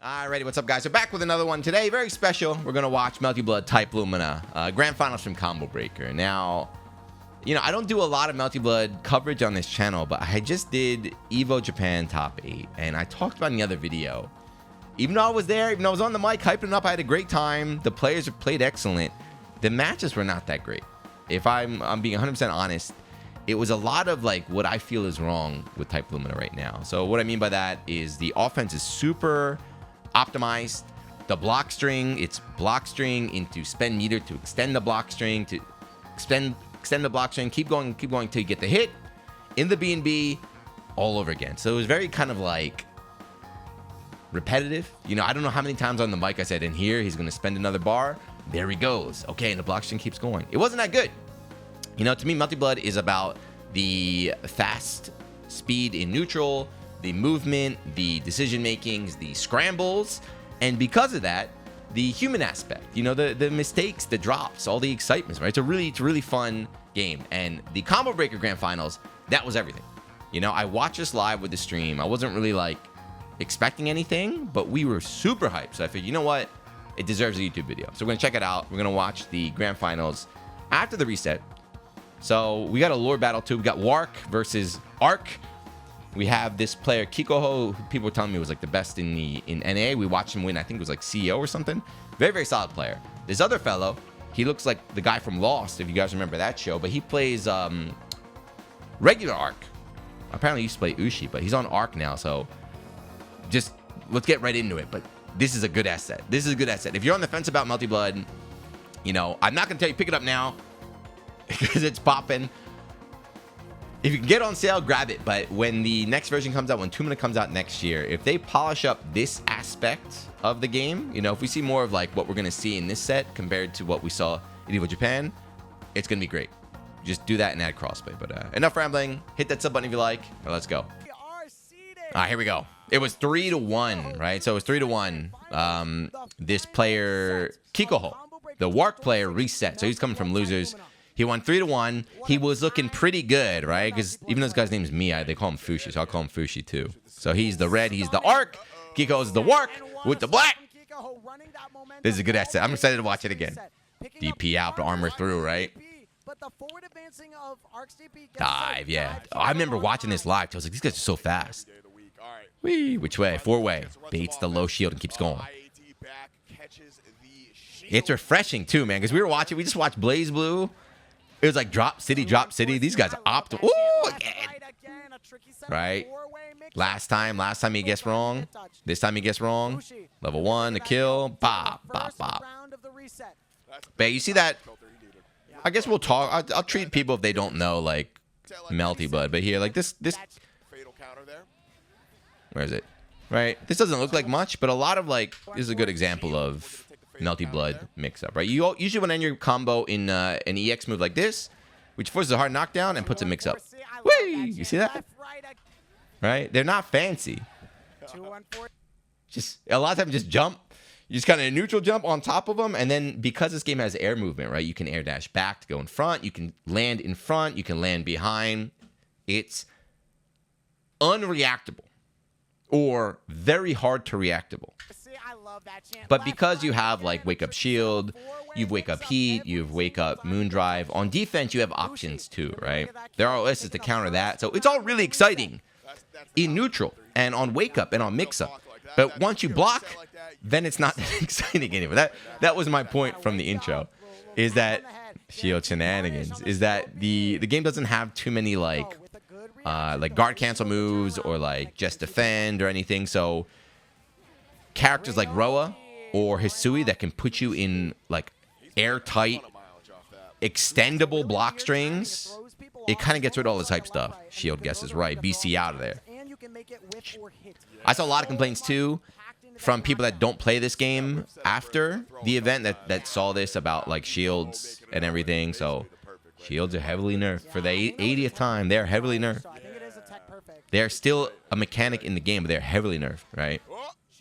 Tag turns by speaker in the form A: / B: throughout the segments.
A: Alrighty, what's up, guys? We're back with another one today. Very special. We're going to watch Melty Blood Type Lumina, Grand Finals from Combo Breaker. Now, you know, I don't do a lot of Melty Blood coverage on this channel, but I just did EVO Japan Top 8, and I talked about in the other video. Even though I was there, even though I was on the mic hyping it up, I had a great time. The players have played excellent. The matches were not that great. If I'm being 100% honest, it was a lot of like what I feel is wrong with Type Lumina right now. So what I mean by that is the offense is super optimized. The block string, it's block string into spend meter to extend the block string, to extend the block string, keep going till you get the hit in the B&B all over again. So it was very kind of like repetitive. You know, I don't know how many times on the mic I said, in here, he's going to spend another bar. There he goes. Okay, and the block string keeps going. It wasn't that good. You know, to me, Melty Blood is about the fast speed in neutral, the movement, the decision makings, the scrambles, and because of that, the human aspect. You know, the mistakes, the drops, all the excitements. Right? It's a really fun game. And the Combo Breaker Grand Finals, that was everything. You know, I watched this live with the stream. I wasn't really like expecting anything, but we were super hyped. So I figured, you know what? It deserves a YouTube video. So we're gonna check it out. We're gonna watch the Grand Finals after the reset. So we got a lore battle too. We got Wark versus Ark. We have this player Kikoho, who people were telling me was like the best in NA. We watched him win. I think it was like CEO or something. Very solid player. This other fellow, he looks like the guy from Lost, if you guys remember that show. But he plays regular Ark. Apparently he used to play Ushi, but he's on Ark now. So just let's get right into it. But this is a good asset. This is a good asset. If you're on the fence about Melty Blood, you know, I'm not gonna tell you pick it up now because it's popping. If you can get it on sale, grab it. But when the next version comes out, when 2 Minute comes out next year, if they polish up this aspect of the game, you know, if we see more of like what we're going to see in this set compared to what we saw in EVO Japan, it's going to be great. Just do that and add crossplay. But enough rambling. Hit that sub button if you like. Or let's go. All right, here we go. It was 3-1, right? So it was 3-1. This player, Kikoho, the Wark player, reset. So he's coming from losers. He won 3-1. He was looking pretty good, right? Because even though this guy's name is Mia, they call him Fushi, so I'll call him Fushi too. So he's the red, he's the Ark. Kiko's the Wark with the black. This is a good asset. I'm excited to watch it again. DP out, but armor through, right? Dive, yeah. I remember watching this live. I was like, these guys are so fast. Whee, which way? 4-way. Baits the low shield and keeps going. It's refreshing too, man, because we were watching, we just watched Blaze Blue. It was like drop city. These guys are optimal. Ooh, again. Right? Last time he guessed wrong. This time he guessed wrong. Level 1, the kill. Bop. But you see that? I guess we'll talk. I'll treat people if they don't know, like, Melty Blood. But here, like, this. Where is it? Right? This doesn't look like much, but a lot of, like, this is a good example of Melty Blood mix-up, right? You usually want to end your combo in an EX move like this, which forces a hard knockdown and puts a mix-up. Whee! You see that? Right? They're not fancy. Just a lot of times, just jump. You just kind of neutral jump on top of them, and then because this game has air movement, right? You can air dash back to go in front. You can land in front. You can land behind. It's unreactable or very hard to reactable. But because you have like Wake Up Shield, you've Wake Up Heat, you've Wake Up Moondrive, on defense you have options too, right? There are OSs to counter that. So it's all really exciting in neutral and on Wake Up and on Mix Up. But once you block, then it's not that exciting anymore. That was my point from the intro, is that shield shenanigans, is that the game doesn't have too many like guard cancel moves or like just defend or anything. So characters like Roa or Hisui that can put you in like airtight, extendable block strings, it kind of gets rid of all this hype stuff. Shield guesses right. BC out of there. I saw a lot of complaints too from people that don't play this game after the event that saw this about like shields and everything. So shields are heavily nerfed for the 80th time. They're heavily nerfed. They're still a mechanic in the game, but they're heavily nerfed, right?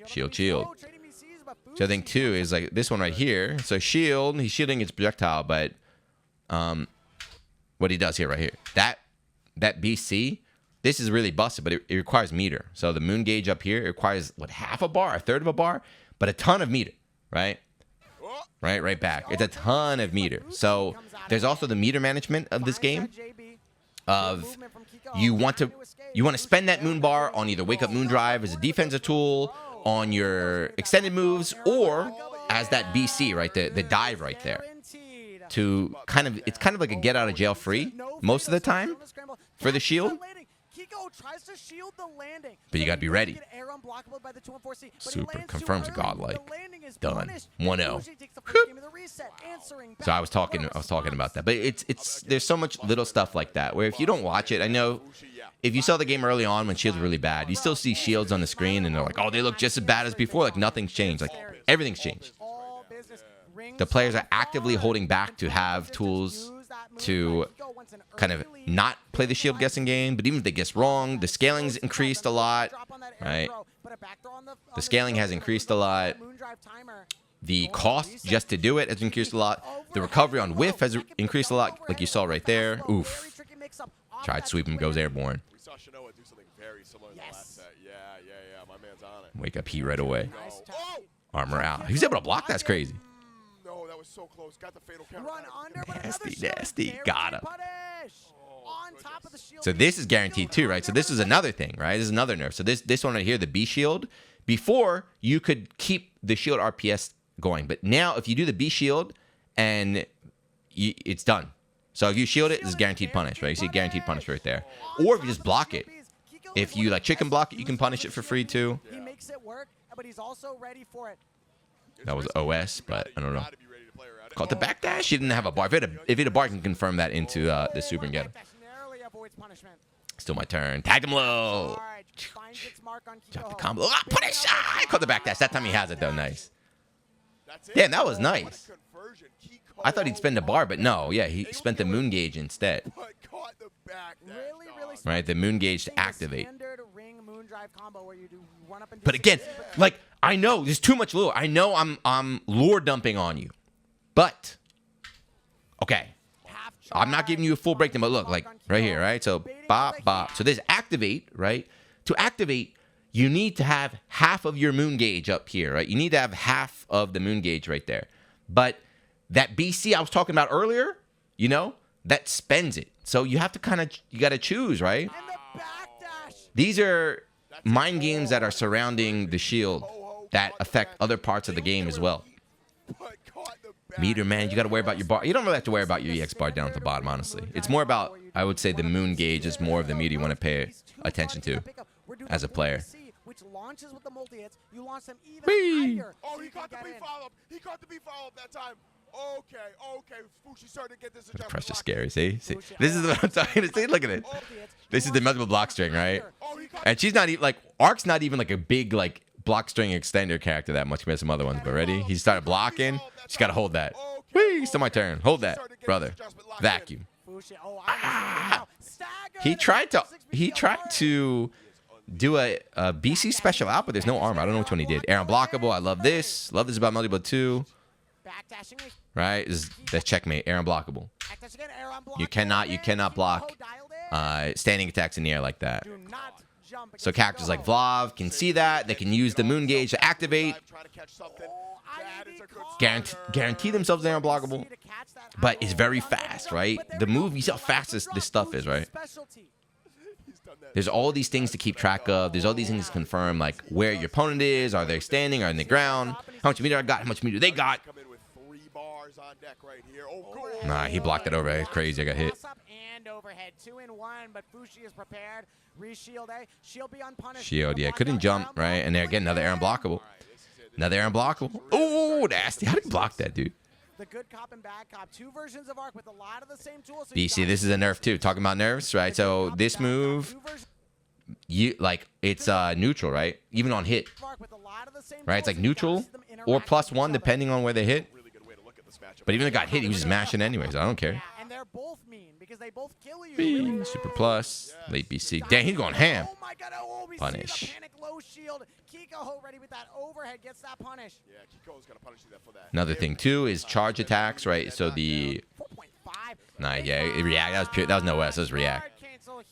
A: Shield. So I think too is like this one right here. So shield, he's shielding his projectile, but what he does here right here, that BC this is really busted, but it requires meter. So the moon gauge up here, it requires, what, half a bar, a third of a bar, but a ton of meter, right? Right back. It's a ton of meter. So there's also the meter management of this game. Of you want to spend that moon bar on either Wake Up Moon Drive as a defensive tool, on your extended moves, or as that BC, right, the dive right there. To it's kind of like a get out of jail free most of the time for the shield. But you gotta be ready. Super confirms a godlike. Done. 1-0. So I was talking about that. But there's so much little stuff like that where if you don't watch it, I know if you saw the game early on when shields were really bad, you still see shields on the screen and they're like, oh, they look just as bad as before. Like nothing's changed. Like everything's changed. The players are actively holding back to have tools to kind of not play the shield guessing game, but even if they guess wrong, the scaling's increased a lot, right? The scaling has increased a lot. The cost just to do it has increased a lot. The recovery on whiff has increased a lot, like you saw right there. Oof. Tried sweep him, goes airborne. Wake up heat right away. Armor out. He was able to block. That's crazy.
B: So close. Got the fatal count.
A: Nasty. Got him. So this is guaranteed too, right? So this is another thing, right? This is another nerf. So this one right here, the B shield, before you could keep the shield RPS going. But now if you do the B shield and it's done. So if you shield it, it's guaranteed punish, right? You see guaranteed punish right there. Or if you just block it. If you like chicken block it, you can punish it for free too.
C: He makes it work, but he's also ready for it.
A: That was OS, but I don't know. Caught the backdash. She didn't have a bar. If it had a bar, I can confirm that into the super and get him. Still my turn. Tag him low. Drop the combo. Ah, punish! Ah, caught the backdash. That time he has it, though. Nice. Damn, that was nice. I thought he'd spend a bar, but no. Yeah, he spent the moon gauge instead. Right, the moon gauge to activate. But again, like, I know there's too much lure. I know I'm lure dumping on you. But, okay, I'm not giving you a full breakdown, but look, like right here, right? So, bop, bop. So there's activate, right? To activate, you need to have half of your moon gauge up here, right? You need to have half of the moon gauge right there. But that BC I was talking about earlier, you know, that spends it. So you have to you got to choose, right? These are mind games that are surrounding the shield that affect other parts of the game as well. Meter, man, you got to worry about your bar. You don't really have to worry about your EX bar down at the bottom, honestly. It's more about, I would say, the moon gauge is more of the meter you want to pay attention to as a player.
B: Whee! Oh, he caught the B follow-up. He caught the B follow-up that time. Okay. Fushi started to get this.
A: The pressure's scary. See? This is what I'm talking about. See, look at it. This is the multiple block string, right? And she's not even, like, Ark's not even, like, a big, like, block string extender character that much compared to some other ones. But ready? He started blocking. She's got to hold that. Whee! Still my turn. Hold that, brother. Vacuum. Ah! He tried to do a BC special out, but there's no armor. I don't know which one he did. Air unblockable. I love this. Love this about Melty Blood 2. Right? This is the checkmate. Air unblockable. You cannot block standing attacks in the air like that. So characters like Vlav can see that. They can use the moon gauge to activate. Guarantee themselves they're unblockable. But it's very fast, right? The move, you see how fast this stuff is, right? There's all these things to keep track of. There's all these things to confirm, like where your opponent is. Are they standing? Are they on the ground? How much meter I got? How much meter they got? Nah, he blocked it over. It's crazy. I got hit. Shield, yeah. Couldn't jump, right? And there again, another air unblockable. Another air unblockable. Oh, nasty. How did he block that, dude?
C: The good cop and bad cop. Two versions of Arc with a lot of the same tools.
A: BC, this is a nerf too. Talking about nerfs, right? So this move, it's neutral, right? Even on hit, right? It's like neutral or +1 depending on where they hit. But even if it got hit, he was just mashing anyways. I don't care.
C: And they're both mean because they both kill you.
A: Super plus, late BC. Dang, he's going ham. Punish.
C: Kiko ready with that overhead gets that punish.
B: Yeah, Kiko's gonna punish you for that.
A: Another thing too is charge attacks, right? So the Nah, yeah, react. That was pure. That was no S. That was react.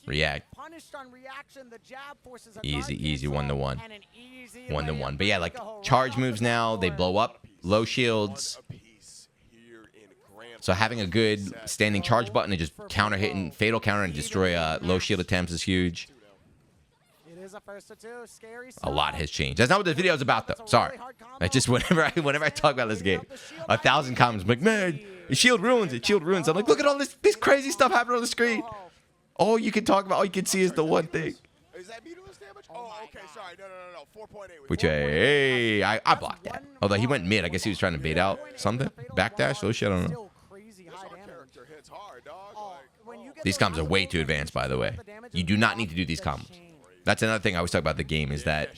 A: React.
C: Punished on reaction. The jab forces a
A: Easy,
C: guard
A: easy,
C: cancel
A: 1-to-1.
C: and an easy
A: 1-to-1.
C: layup
A: But yeah,
C: to
A: like
C: go
A: charge
C: right off
A: moves
C: the
A: now, they
C: backboard.
A: blow up. Low shields. So having a good standing charge button and just counter hitting, fatal counter and destroy low shield attempts is huge.
C: It is a first to two. Scary
A: A lot
C: stuff.
A: has changed. That's not what this video is about, though. Sorry. I just whenever I talk about this game, 1,000 comments. I'm like, man, shield ruins it. Shield ruins it. I'm like, look at all this crazy stuff happening on the screen. All you can talk about, all you can see is the one thing.
B: Is that meterless damage? Oh, okay, sorry. No. 4.8.
A: Which hey, I blocked that. Although he went mid, I guess he was trying to bait out something. Backdash, those shit, I don't know.
B: Character hits hard, dog.
A: These combos are way too advanced, by the way. You do not need to do these combos. That's another thing I always talk about the game is that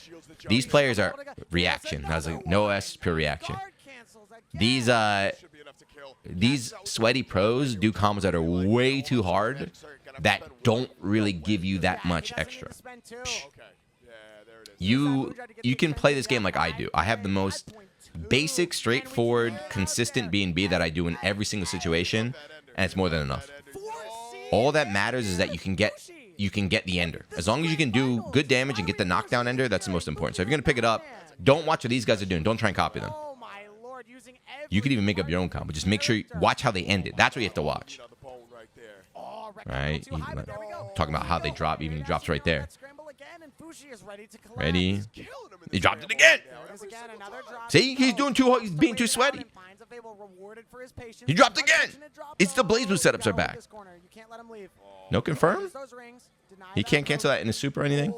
A: these players are reaction. I was like, no S, pure reaction. These sweaty pros do combos that are way too hard that don't really give you that much extra. You can play this game like I do. I have the most basic, straightforward, consistent B&B that I do in every single situation, and it's more than enough. All that matters is that you can get the ender. As long as you can do good damage and get the knockdown ender, that's the most important. So if you're gonna pick it up, don't watch what these guys are doing. Don't try and copy them. You could even make up your own combo. Just make sure watch how they end it. That's what you have to watch. Right? Talking about how they drop. Even he drops right there. Ready? He dropped it again. See, he's being too sweaty. He dropped again. It's the Blaze Boost setups are back. No confirm? He can't cancel that in a super or anything?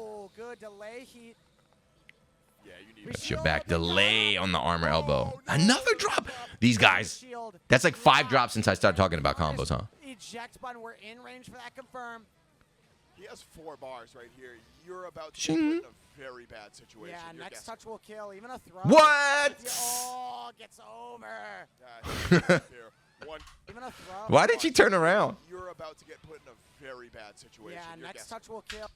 A: That's your back. Delay on the armor elbow. Another drop. These guys. That's like 5 drops since I started talking about combos, huh?
C: Eject button. We're in range for that confirm.
B: He has 4 bars right here. You're about to be in a very bad situation.
C: Yeah,
B: You're
C: next
B: guessing.
C: touch will kill. Even a throw.
A: What?
C: Oh, gets over. Even a throw.
A: Why did she turn around?
B: You're about to get put in a very bad situation.
C: Yeah,
B: You're
C: next
B: guessing.
C: touch will kill.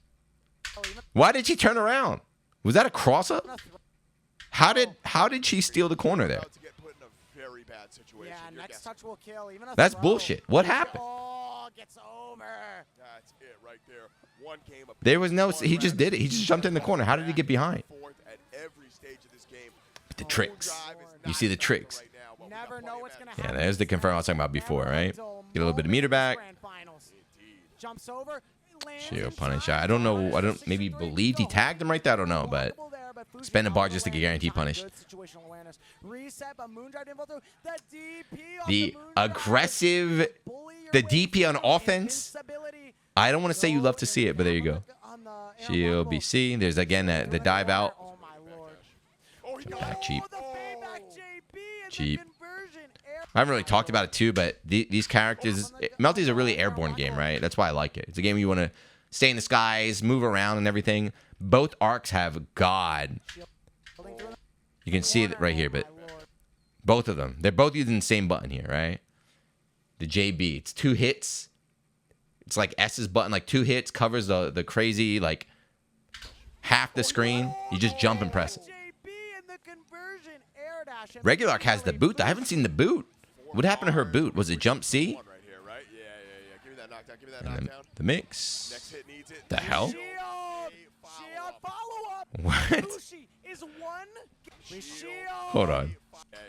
A: Why did she turn around? Was that a cross up? How did she steal the corner there?
B: About to get put in a very bad situation.
C: Yeah,
B: You're
C: next
B: guessing.
C: touch will kill. Even a
A: That's
C: throw.
A: bullshit. What happened?
C: Oh, gets over.
B: That's it right there. One game of
A: There was no. He just did it. He just jumped in the corner. How did he get behind?
B: fourth at every stage of this game.
A: The tricks. You see the tricks.
C: Never know what's gonna
A: Yeah,
C: happen.
A: there's the confirm I was talking about before, right? Get a little bit of meter back.
C: Jumps over.
A: Shield punish. I don't know. I don't. Maybe believed he tagged him right there. I don't know, but spend a bar just to get guaranteed punish. The aggressive, the DP on offense. I don't want to say you love to see it, but there you go. Shield BC. There's again the dive out. Back cheap. Cheap. I haven't really talked about it too, but these characters, Melty's a really airborne game, right? That's why I like it. It's a game you want to stay in the skies, move around and everything. Both arcs have God. You can see it right here, but both of them, they're both using the same button here, right? The JB, it's 2 hits. It's like S's button, like 2 hits, covers the crazy, like half the screen. You just jump and press it. Regular arc has the boot. I haven't seen the boot. What happened to her boot? Was it jump C?
B: Right here, right? Yeah. Give me that knockdown. Give me that
A: And
B: knockdown.
A: the mix.
B: Next hit needs it.
A: The hell?
C: Shield follow-up.
A: What?
C: Bushi is one. Shield.
A: Hold on.
B: Yeah.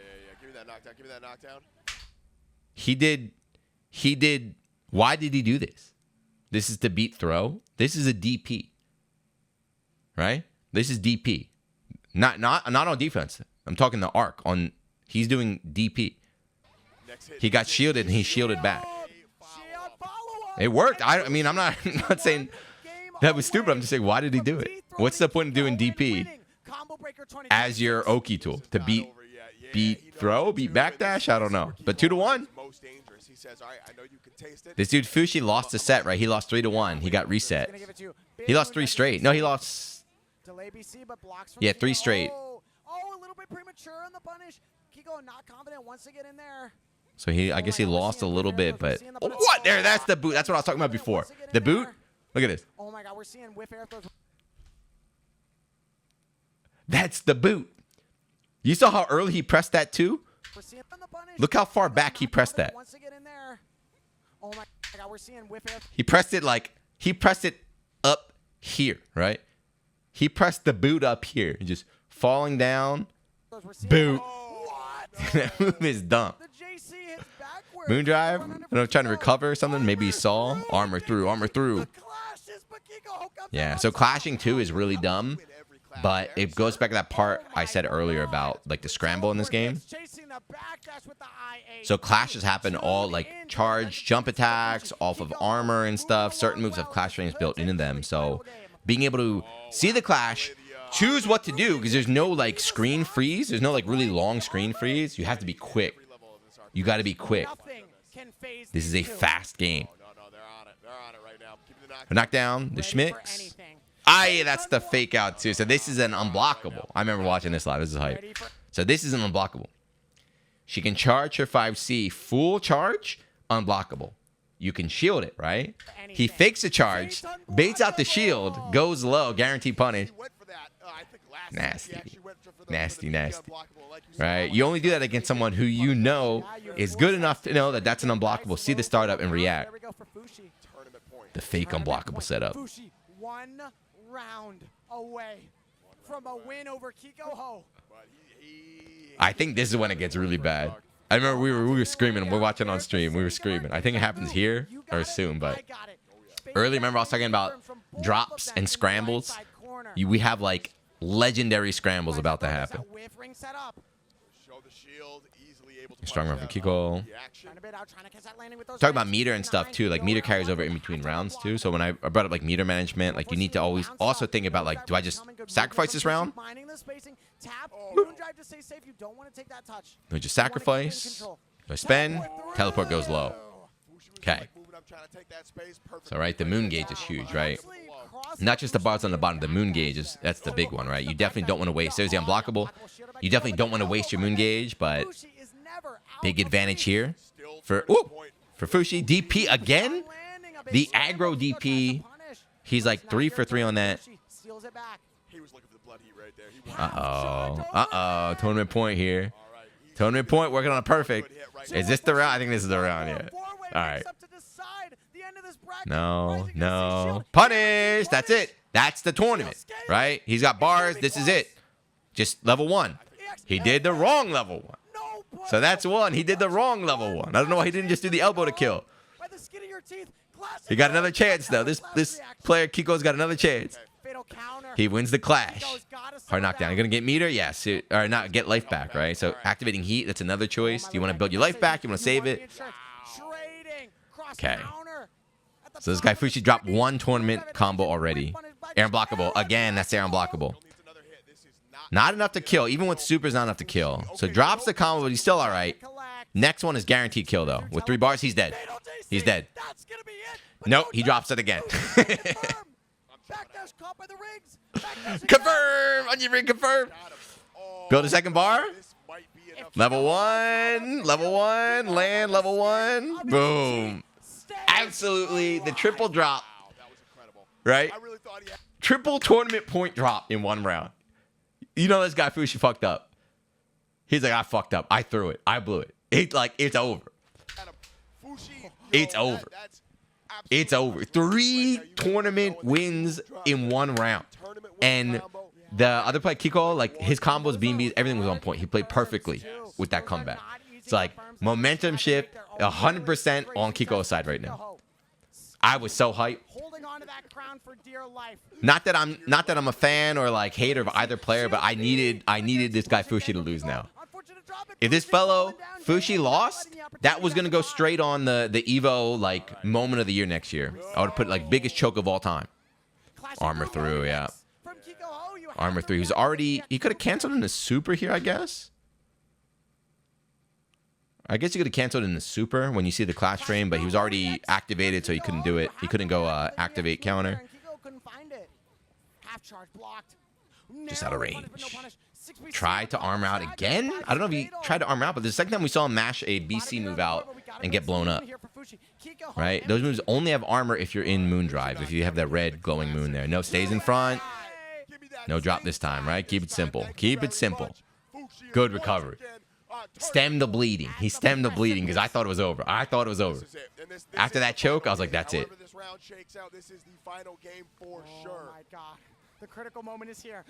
B: Give me that knockdown. Give me that knockdown.
A: He did. Why did he do this? This is to beat throw. This is a DP. Right? This is DP. Not on defense. I'm talking the arc on. He's doing DP. He got shielded and he shielded back. It worked. I mean, I'm not saying that was stupid. I'm just saying, why did he do it? What's the point of doing DP as your Oki tool to beat throw, beat backdash? I don't know. But 2-1. This dude Fushi lost a set, right? He lost 3-1. He got reset. He lost 3 straight. No, he lost. Yeah, 3 straight.
C: Oh, a little bit premature on the punish. Kiko not confident wants to get in there.
A: So I guess he lost a little bit, but what? There, that's the boot. That's what I was talking about before. The boot. Look at this.
C: Oh my God, we're seeing whiff air throws.
A: That's the boot. You saw how early he pressed that too? Look how far back he pressed that.
C: Oh my God, we're seeing whiff air.
A: He pressed it up here, right? He pressed the boot up here, just falling down.
C: We're seeing
A: Boot.
C: What?
A: That move is dumb.
C: The JC hits backwards.
A: Moondrive. I don't know, trying to recover or something. Maybe he saw armor through, armor through.
C: The clashes, but Kiko hooked up
A: Yeah.
C: the
A: So
C: outside.
A: clashing too is really dumb, but it goes back to that part I said earlier about like the scramble in this game.
C: Chasing the backdash with the IA.
A: So clashes happen all like charge, jump attacks off of armor and stuff. Certain moves have clash frames built into them. So being able to see the clash, choose what to do, because there's no like screen freeze. There's no like really long screen freeze. You have to be quick. You got to be quick.
C: Nothing can phase
A: This is a
C: these two.
A: fast game.
B: No, they're on it. They're on it right now. Keeping the knock.
A: Knockdown, the
C: Ready for
A: Schmicks.
C: anything.
A: Aye, that's the fake out too. So this is an unblockable. I remember watching this live. This is hype.
C: Ready for
A: So this is an unblockable. She can charge her 5C full charge, unblockable. You can shield it, right? He fakes a charge, baits out the shield, goes low, guaranteed punish.
B: He went for that. I think last
A: Nasty.
B: time he actually went for the
A: Nasty,
B: the
A: nasty.
B: unblockable, like you said.
A: Right? You only do that against someone who you know is good enough to know that that's an unblockable. See the startup and react.
C: There we go for Fushi.
B: Tournament point.
A: The fake unblockable setup.
C: Fushi, 1 round away from a win over Kiko Ho.
B: But he
A: I think this is when it gets really bad. I remember we were screaming. We're watching on stream. We were screaming. I think it happens here or soon, but earlier, remember I was talking about drops and scrambles? We have like legendary scrambles about to happen.
B: show the shield, easily able to
A: Strong
B: punch
A: run for
B: that
A: Kiko.
B: the action.
A: Talk about meter and stuff too. Like meter carries over in between rounds too. So when I brought up like meter management, like you need to always also think about like, do I just sacrifice this round? Do I just sacrifice? Do I spend? Teleport goes low. Okay. So right, the moon gauge is huge, right? Not just the bars on the bottom. The moon gauge is that's the big one, right? You definitely don't want to waste. There's the unblockable. You definitely don't want to waste your moon gauge, but big advantage here for Fushi. DP again. The aggro DP. He's like 3 for 3 on that.
B: He was looking for the blood heat right there. He
A: Uh-oh. Tournament point here. Tournament point working on a perfect. Is this the round? I think this is the round, yeah. All right. No. Punish. That's it. That's the tournament, right? He's got bars. This is it. Just level 1. He did the wrong level 1. So that's 1. He did the wrong level 1. I don't know why he didn't just do the elbow to kill. He got another chance, though. This player, Kiko's got another chance. He wins the clash. Hard knockdown. You're going to get meter? Yes. Or not get life back, right? So activating heat, that's another choice. Do you want to build your life back? You want to save it? Okay. So this guy Fushi dropped 1 tournament combo already. Air unblockable. Again, that's air unblockable. Not enough to kill. Even with supers, not enough to kill. So drops the combo, but he's still all right. Next one is guaranteed kill, though. With 3 bars, he's dead. He's dead. Nope, he drops it again. Confirm! Onion ring confirm! Build a second bar. Level 1. Level 1. Land level 1. Boom. Absolutely. The triple drop. Right? Triple tournament point drop in 1 round. You know this guy Fushi fucked up. He's like, I fucked up. I threw it. I blew it. It's over. It's over. It's over. 3 tournament wins in 1 round. And the other player, Kiko, like his combos, BMBs, everything was on point. He played perfectly with that comeback. It's like momentum shift, 100% on Kiko's side right now. I was so hyped. Not that I'm a fan or like hater of either player, but I needed this guy Fushi to lose now. If this fellow Fushi lost, that was gonna go straight on the EVO like moment of the year next year. I would have put like biggest choke of all time. Armor through, yeah. Armor through. He could have canceled in the super here, I guess. I guess he could have canceled in the super when you see the clash frame, but he was already activated, so he couldn't do it. He couldn't go activate counter. Just out of range. Try to armor out again? I don't know if he tried to armor out, but the second time we saw him mash a BC move out and get blown up. Right? Those moves only have armor if you're in moon drive, if you have that red glowing moon there. No, stays in front. No drop this time, right? Keep it simple. Keep it simple. Good recovery. Stem the bleeding. He stemmed the bleeding because I thought it was over. I thought it was over. After that choke, I was like, that's it.
B: This round shakes out, this is the final game for sure.
C: Oh my God. The critical moment is here.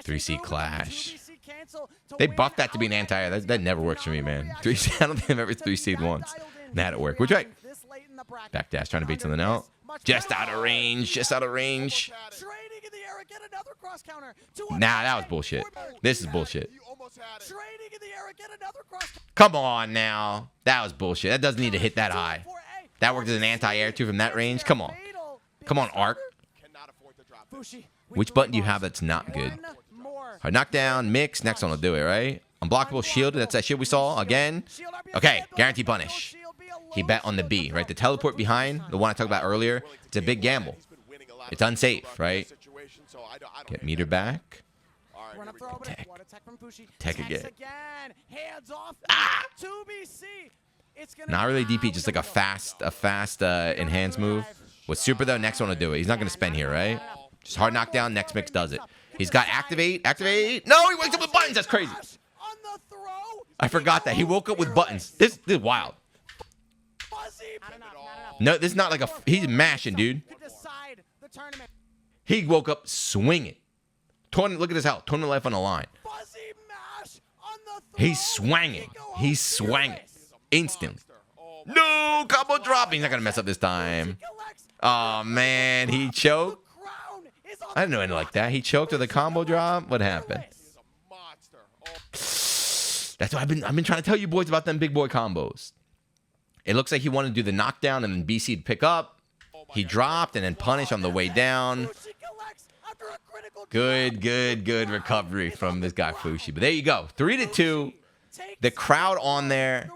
A: 3C clash. They buffed that to be an anti-air. That never works for me, man. 3C, I don't think I've ever 3C'd once. And that it work. Which way? Backdash, trying to beat something out. Just out of range. Just out of range. Nah, that was bullshit. This is bullshit. Come on now. That was bullshit. That doesn't need to hit that high. That worked as an anti-air too from that range. Come on. Come on, Arc. Which button do you have that's not good? Hard knockdown, mix. Next one will do it, right? Unblockable, shielded. That's that shit we saw again. Okay, guarantee punish. He bet on the B, right? The teleport behind, the one I talked about earlier, it's a big gamble. It's unsafe, right? Get meter back. Tech. Tech again. Ah! Not really DP, just like a fast enhanced move. With super though, next one will do it. He's not gonna spend here, right? Just hard knockdown, next mix does it. He's got activate. No, he wakes up with buttons. That's crazy. I forgot that. He woke up with buttons. This is wild. No, this is not like a... He's mashing, dude. He woke up swinging. Look at his health. Tournament life on the line. He's swanging. He's swanging. Instantly. No, combo drop. He's not going to mess up this time. Oh, man. He choked. I didn't know anything like that. He choked with a combo drop. What happened? That's what I've been trying to tell you boys about them big boy combos. It looks like he wanted to do the knockdown and then BC'd pick up. He dropped and then punish on the way down. Good recovery from this guy Fushi. But there you go. 3-2. The crowd on there.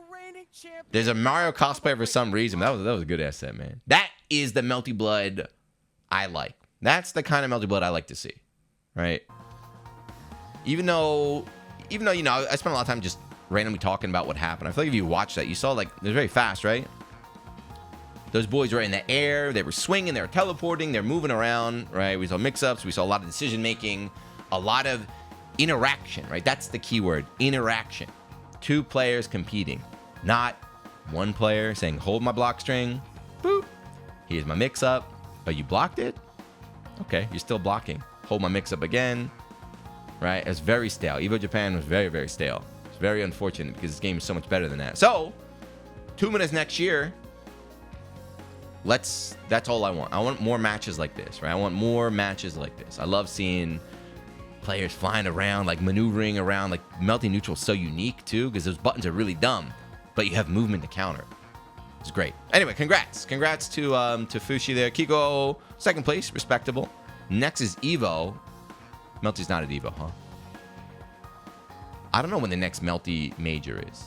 A: There's a Mario cosplayer for some reason. That was a good asset, man. That is the Melty Blood I like. That's the kind of Melty Blood I like to see, right? Even though, you know, I spent a lot of time just randomly talking about what happened. I feel like if you watch that, you saw like they're very fast, right? Those boys were in the air, they were swinging, they were teleporting, they're moving around, right? We saw mix-ups, we saw a lot of decision making, a lot of interaction, right? That's the key word, interaction. Two players competing, not one player saying, hold my block string, boop, here's my mix-up, but you blocked it? Okay, you're still blocking. Hold my mix-up again, right? It was very stale. EVO Japan was very, very stale. It's very unfortunate because this game is so much better than that. So, 2 minutes next year, that's all I want. I want more matches like this, right? I want more matches like this. I love seeing players flying around, like maneuvering around. Like Melty Neutral is so unique too because those buttons are really dumb, but you have movement to counter. It's great. Anyway, congrats to Fushi there. Kiko, second place, respectable. Next is EVO. Melty's not at EVO, huh? I don't know when the next Melty major is.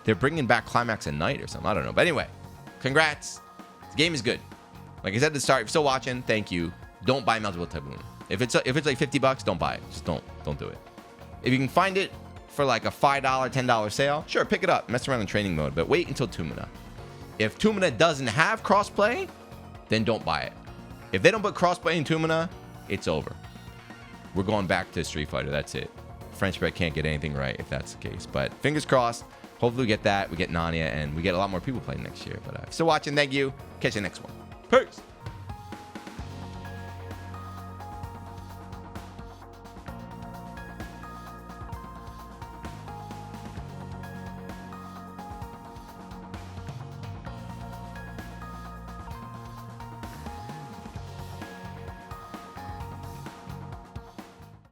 A: They're bringing back Climax at night or something. I don't know. But anyway, congrats. The game is good. Like I said at the start, if you're still watching, thank you. Don't buy Melty Type Lumina. If it's like $50, don't buy it. Just don't do it. If you can find it for like a $5, $10 sale, sure, pick it up. Mess around in training mode, but wait until Tumina. If Tumina doesn't have crossplay, then don't buy it. If they don't put crossplay in Tumina, it's over. We're going back to Street Fighter. That's it. French Bread can't get anything right if that's the case. But fingers crossed. Hopefully we get that. We get Nanya, and we get a lot more people playing next year. But if you're still watching, thank you. Catch you next one. Peace.